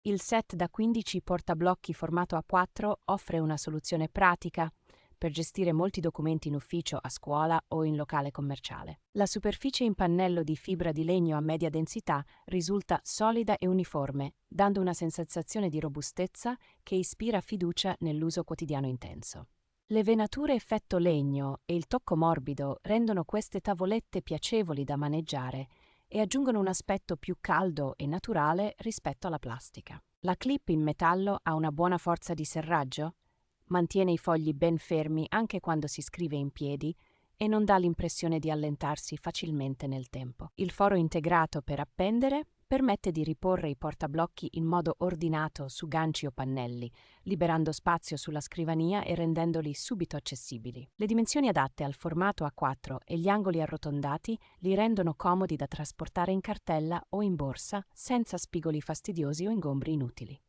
Il set da 15 portablocchi formato A4 offre una soluzione pratica per gestire molti documenti in ufficio, a scuola o in locale commerciale. La superficie in pannello di fibra di legno a media densità risulta solida e uniforme, dando una sensazione di robustezza che ispira fiducia nell'uso quotidiano intenso. Le venature effetto legno e il tocco morbido rendono queste tavolette piacevoli da maneggiare e aggiungono un aspetto più caldo e naturale rispetto alla plastica. La clip in metallo ha una buona forza di serraggio, mantiene i fogli ben fermi anche quando si scrive in piedi e non dà l'impressione di allentarsi facilmente nel tempo. Il foro integrato per appendere permette di riporre i portablocchi in modo ordinato su ganci o pannelli, liberando spazio sulla scrivania e rendendoli subito accessibili. Le dimensioni adatte al formato A4 e gli angoli arrotondati li rendono comodi da trasportare in cartella o in borsa senza spigoli fastidiosi o ingombri inutili.